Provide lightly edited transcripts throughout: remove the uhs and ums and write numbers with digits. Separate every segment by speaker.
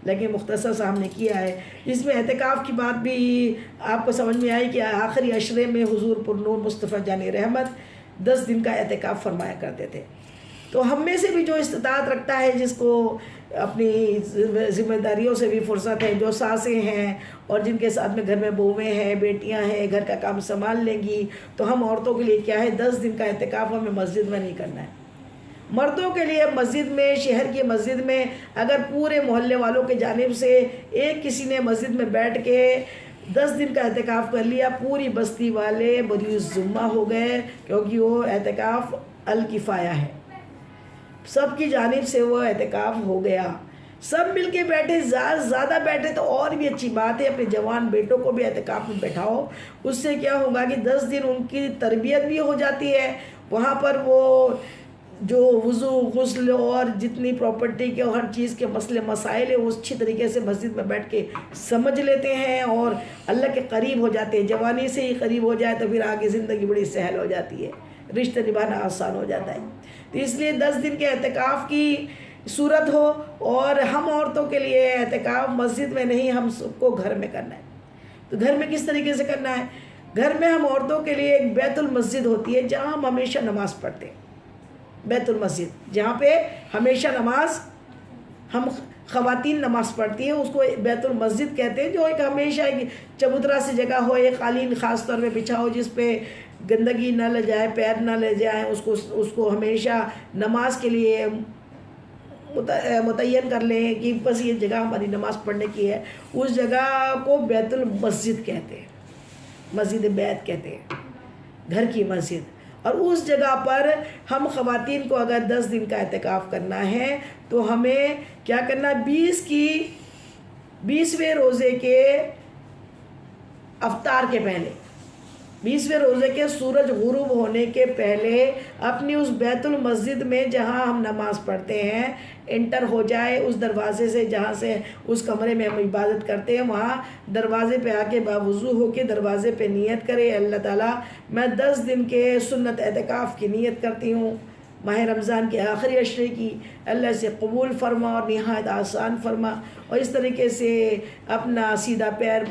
Speaker 1: لیکن مختصر سا ہم نے کیا ہے۔ اس میں اعتکاف کی بات بھی آپ کو سمجھ میں آئی کہ آخری عشرے میں حضور پرنور مصطفیٰ جان رحمت 10 دن کا اعتکاف فرمایا کرتے تھے۔ تو ہم میں سے بھی جو استطاعت رکھتا ہے، جس کو اپنی ذمہ داریوں سے بھی فرصت ہے، جو ساسیں ہیں اور جن کے ساتھ میں گھر میں بہویں ہیں، بیٹیاں ہیں، گھر کا کام سنبھال لیں گی، تو ہم عورتوں کے لیے کیا ہے 10 دن کا اعتکاف ہمیں مسجد میں نہیں کرنا ہے۔ مردوں کے لیے مسجد میں، شہر کی مسجد میں اگر پورے محلے والوں کے جانب سے ایک کسی نے مسجد میں بیٹھ کے 10 دن کا اعتکاف کر لیا، پوری بستی والے بری الذمہ ہو گئے، کیونکہ وہ اعتکاف الکفایہ ہے، سب کی جانب سے وہ اعتکاف ہو گیا۔ سب مل کے بیٹھے، زیادہ بیٹھے تو اور بھی اچھی بات ہے، اپنے جوان بیٹوں کو بھی اعتکاف میں بیٹھاؤ۔ اس سے کیا ہوگا کہ 10 دن ان کی تربیت بھی ہو جاتی ہے، وہاں پر وہ جو وضو، غسل اور جتنی پراپرٹی کے ہر چیز کے مسئلے مسائل ہیں وہ اچھی طریقے سے مسجد میں بیٹھ کے سمجھ لیتے ہیں اور اللہ کے قریب ہو جاتے ہیں۔ جوانی سے ہی قریب ہو جائے تو پھر آگے زندگی بڑی سہل ہو جاتی ہے، رشتہ نبھانا آسان ہو جاتا ہے۔ تو اس لیے 10 دن کے اعتکاف کی صورت ہو، اور ہم عورتوں کے لیے اعتکاف مسجد میں نہیں، ہم سب کو گھر میں کرنا ہے۔ تو گھر میں کس طریقے سے کرنا ہے؟ گھر میں ہم عورتوں کے لیے ایک بیت المسجد ہوتی ہے جہاں ہم ہمیشہ نماز پڑھتے ہیں، بیت المسجد جہاں پہ ہمیشہ نماز ہم خواتین نماز پڑھتی ہیں، اس کو بیت المسجد کہتے ہیں، جو ایک ہمیشہ ایک چبوترا سی جگہ ہو، ایک قالین خاص طور پہ بچھا ہو جس پہ گندگی نہ لے جائے، پیر نہ لے جائیں، اس کو ہمیشہ نماز کے لیے متعین کر لیں کہ بس یہ جگہ ہماری نماز پڑھنے کی ہے۔ اس جگہ کو بیت المسجد کہتے ہیں، مسجد بیت کہتے ہیں، گھر کی مسجد۔ اور اس جگہ پر ہم خواتین کو اگر 10 دن کا اعتکاف کرنا ہے تو ہمیں کیا کرنا ہے؟ 20ویں روزے کے افطار کے پہلے، 20ویں روزے کے سورج غروب ہونے کے پہلے اپنی اس بیت المسجد میں جہاں ہم نماز پڑھتے ہیں انٹر ہو جائے، اس دروازے سے جہاں سے اس کمرے میں ہم عبادت کرتے ہیں، وہاں دروازے پہ آ کے باوضو ہو کے دروازے پہ نیت کرے، اللہ تعالیٰ میں 10 دن کے سنت اعتکاف کی نیت کرتی ہوں، ماہ رمضان کے آخری عشرے کی، اللہ سے قبول فرما اور نہایت آسان فرما۔ اور اس طریقے سے اپنا سیدھا پیر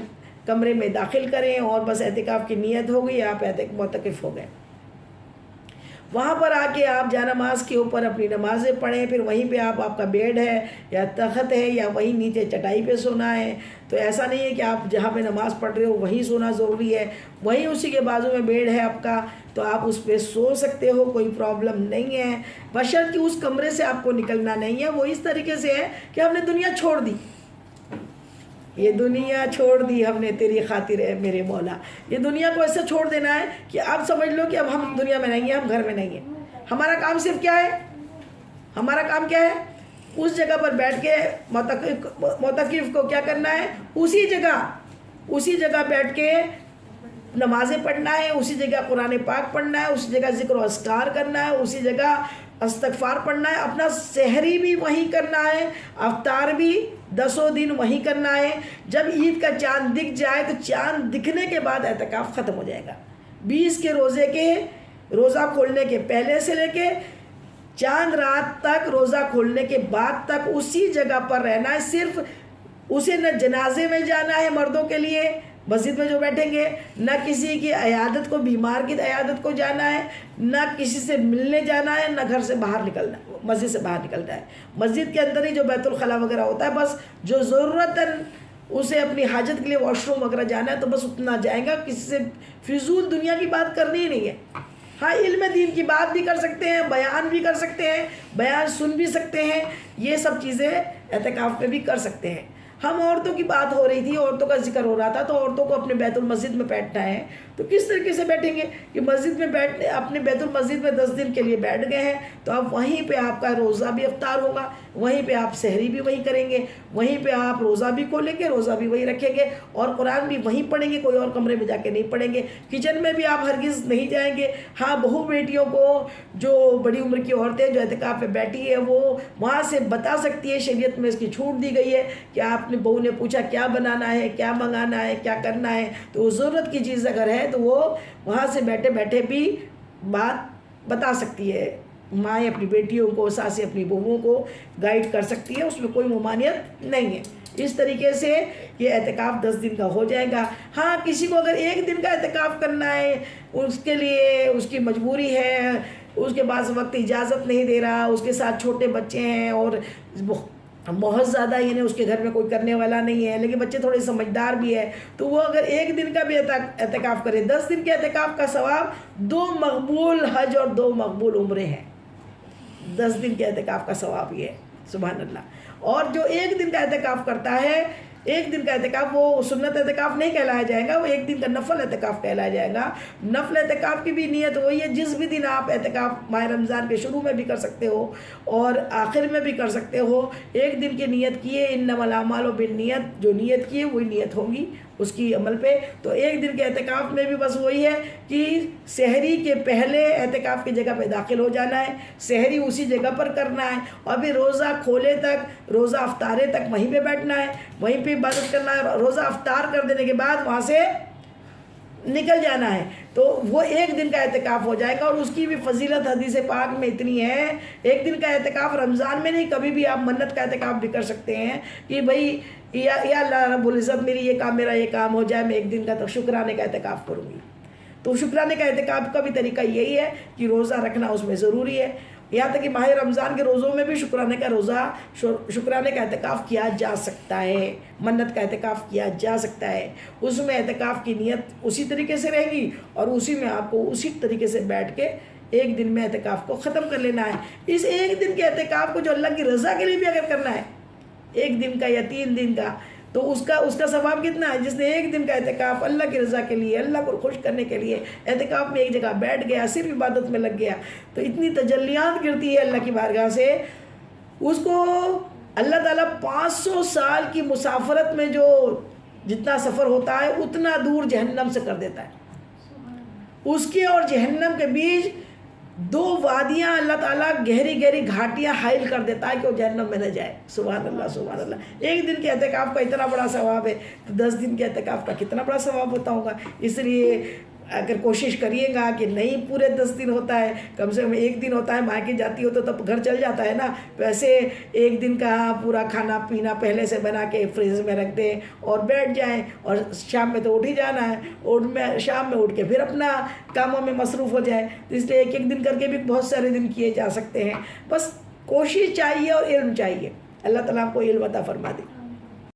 Speaker 1: کمرے میں داخل کریں اور بس اعتکاف کی نیت ہو گئی، آپ معتکف ہو گئے۔ وہاں پر آ کے آپ جانماز کے اوپر اپنی نمازیں پڑھیں، پھر وہیں پہ آپ کا بیڈ ہے یا تخت ہے یا وہیں نیچے چٹائی پہ سونا ہے۔ تو ایسا نہیں ہے کہ آپ جہاں پہ نماز پڑھ رہے ہو وہیں سونا ضروری ہے، وہیں اسی کے بازو میں بیڈ ہے آپ کا، تو آپ اس پہ سو سکتے ہو، کوئی پرابلم نہیں ہے، بشرط کہ اس کمرے سے آپ کو نکلنا نہیں ہے۔ وہ اس طریقے سے ہے کہ ہم نے دنیا چھوڑ دی، یہ دنیا چھوڑ دی ہم نے تیری خاطر ہے میرے مولا۔ یہ دنیا کو ایسے چھوڑ دینا ہے کہ آپ سمجھ لو کہ اب ہم دنیا میں نہیں ہیں، ہم گھر میں نہیں ہیں۔ ہمارا کام صرف کیا ہے؟ ہمارا کام کیا ہے؟ اس جگہ پر بیٹھ کے معتکف کو کیا کرنا ہے؟ اسی جگہ بیٹھ کے نمازیں پڑھنا ہے، اسی جگہ قرآن پاک پڑھنا ہے، اسی جگہ ذکر و اذکار کرنا ہے، اسی جگہ استغفار پڑھنا ہے، اپنا سحری بھی وہیں کرنا ہے، افطار بھی 10 دن وہیں کرنا ہے۔ جب عید کا چاند دکھ جائے تو چاند دکھنے کے بعد اعتکاف ختم ہو جائے گا۔ 20 کے روزے کے روزہ کھولنے کے پہلے سے لے کے چاند رات تک، روزہ کھولنے کے بعد تک اسی جگہ پر رہنا ہے۔ صرف اسے نہ جنازے میں جانا ہے مردوں کے لیے مسجد میں جو بیٹھیں گے، نہ کسی کی عیادت کو، بیمار کی عیادت کو جانا ہے، نہ کسی سے ملنے جانا ہے، نہ گھر سے باہر نکلنا ہے، مسجد سے باہر نکلنا ہے۔ مسجد کے اندر ہی جو بیت الخلاء وغیرہ ہوتا ہے، بس جو ضرورتاً اسے اپنی حاجت کے لیے واش روم وغیرہ جانا ہے تو بس اتنا جائے گا، کسی سے فضول دنیا کی بات کرنی ہی نہیں ہے۔ ہاں، علم دین کی بات بھی کر سکتے ہیں، بیان بھی کر سکتے ہیں، بیان سن بھی سکتے ہیں، یہ سب چیزیں اعتکاف میں بھی کر سکتے ہیں۔ ہم عورتوں کی بات ہو رہی تھی، عورتوں کا ذکر ہو رہا تھا، تو عورتوں کو اپنے بیت المسجد میں بیٹھنا ہے تو کس طریقے سے بیٹھیں گے کہ مسجد میں اپنے بیت المسجد میں 10 دن کے لیے بیٹھ گئے ہیں تو اب وہیں پہ آپ کا روزہ بھی افطار ہوگا، وہیں پہ آپ سحری بھی وہیں کریں گے، وہیں پہ آپ روزہ بھی کھولیں گے، روزہ بھی وہیں رکھیں گے اور قرآن بھی وہیں پڑھیں گے، کوئی اور کمرے میں جا کے نہیں پڑھیں گے۔ کچن میں بھی آپ ہرگز نہیں جائیں گے۔ ہاں، بہو بیٹیوں کو، جو بڑی عمر کی عورتیں جو اعتکاف پہ بیٹھی ہے، وہ وہاں سے بتا سکتی ہے، شریعت میں اس کی چھوٹ دی گئی ہے کہ آپ نے بہو نے پوچھا کیا بنانا ہے، کیا منگانا ہے، کیا کرنا ہے، تو وہ ضرورت کی چیز اگر ہے تو وہ وہاں سے بیٹھے بیٹھے بھی بات بتا سکتی ہے۔ مائیں اپنی بیٹیوں کو، ساسیں اپنی بہوؤں کو گائیڈ کر سکتی ہے، اس میں کوئی ممانعت نہیں ہے۔ اس طریقے سے یہ اعتکاف 10 دن کا ہو جائے گا۔ ہاں کسی کو اگر 1 دن کا اعتکاف کرنا ہے، اس کے لیے اس کی مجبوری ہے، اس کے بعض وقت اجازت نہیں دے رہا، اس کے ساتھ چھوٹے بچے ہیں اور بہت زیادہ یعنی اس کے گھر میں کوئی کرنے والا نہیں ہے، لیکن بچے تھوڑے سمجھدار بھی ہے، تو وہ اگر 1 دن کا بھی اعتکاف کرے، 10 دن کے اعتکاف کا ثواب 2 مقبول حج اور 2 مقبول عمرے ہیں۔ 10 دن کے اعتکاف کا ثواب یہ ہے، سبحان اللہ۔ اور جو 1 دن کا اعتکاف کرتا ہے، 1 دن کا اعتکاف وہ سنت اعتکاف نہیں کہلایا جائے گا، وہ 1 دن کا نفل اعتکاف کہلایا جائے گا۔ نفل اعتکاف کی بھی نیت وہی ہے، جس بھی دن آپ اعتکاف ماہ رمضان کے شروع میں بھی کر سکتے ہو اور آخر میں بھی کر سکتے ہو، 1 دن کی نیت کیے، انما الاعمال بالنیت، جو نیت کیے وہی نیت ہوگی اس کی عمل پہ۔ تو 1 دن کے اعتکاف میں بھی بس وہی ہے کہ سحری کے پہلے اعتکاف کی جگہ پہ داخل ہو جانا ہے، سحری اسی جگہ پر کرنا ہے، اور پھر روزہ کھولے تک، روزہ افطارے تک وہیں پہ بیٹھنا ہے، وہیں پہ عبادت کرنا ہے، روزہ افطار کر دینے کے بعد وہاں سے نکل جانا ہے۔ تو وہ 1 دن کا اعتکاف ہو جائے گا، اور اس کی بھی فضیلت حدیث پاک میں اتنی ہے۔ 1 دن کا اعتکاف رمضان میں نہیں، کبھی بھی آپ منت کا اعتکاف بھی کر سکتے ہیں کہ بھئی یا اللہ رب العزت میری یہ کام، میرا یہ کام ہو جائے، میں 1 دن کا تو شکرانے کا اعتکاف کروں گی۔ تو شکرانے کا اعتکاف کا بھی طریقہ یہی ہے کہ روزہ رکھنا اس میں ضروری ہے، یہاں تک کہ ماہ رمضان کے روزوں میں بھی شکرانے کا اعتکاف کیا جا سکتا ہے، منت کا اعتکاف کیا جا سکتا ہے۔ اس میں اعتکاف کی نیت اسی طریقے سے رہے گی، اور اسی میں آپ کو اسی طریقے سے بیٹھ کے 1 دن میں اعتکاف کو ختم کر لینا ہے۔ اس 1 دن کے اعتکاف کو جو اللہ کی رضا کے لیے بھی اگر کرنا ہے، 1 دن کا یا 3 دن کا، تو اس کا ثواب کتنا ہے؟ جس نے 1 دن کا اعتکاف اللہ کی رضا کے لیے، اللہ کو خوش کرنے کے لیے اعتکاف میں ایک جگہ بیٹھ گیا، صرف عبادت میں لگ گیا، تو اتنی تجلیات گرتی ہے اللہ کی بارگاہ سے، اس کو اللہ تعالیٰ 500 سال کی مسافرت میں جو جتنا سفر ہوتا ہے اتنا دور جہنم سے کر دیتا ہے۔ اس کے اور جہنم کے بیچ 2 وادیاں اللہ تعالیٰ گہری گہری گھاٹیاں حائل کر دیتا ہے کہ وہ جہنم میں نہ جائے۔ سبحان اللہ سبحان اللہ۔ 1 دن کے اعتکاف کا اتنا بڑا ثواب ہے، تو 10 دن کے اعتکاف کا کتنا بڑا ثواب ہوتا ہوگا۔ اس لیے اگر کوشش کریے گا کہ نہیں پورے 10 دن ہوتا ہے، کم سے کم 1 دن ہوتا ہے، مائکے جاتی ہو تو تب گھر چل جاتا ہے نا، ویسے 1 دن کا پورا کھانا پینا پہلے سے بنا کے فریز میں رکھ دیں اور بیٹھ جائیں، اور شام میں تو اٹھ ہی جانا ہے، شام میں اٹھ کے پھر اپنا کاموں میں مصروف ہو جائے۔ تو اس لیے 1 دن کر کے بھی بہت سارے دن کیے جا سکتے ہیں، بس کوشش چاہیے اور علم چاہیے۔ اللہ تعالیٰ آپ کو علم عطا فرما دے۔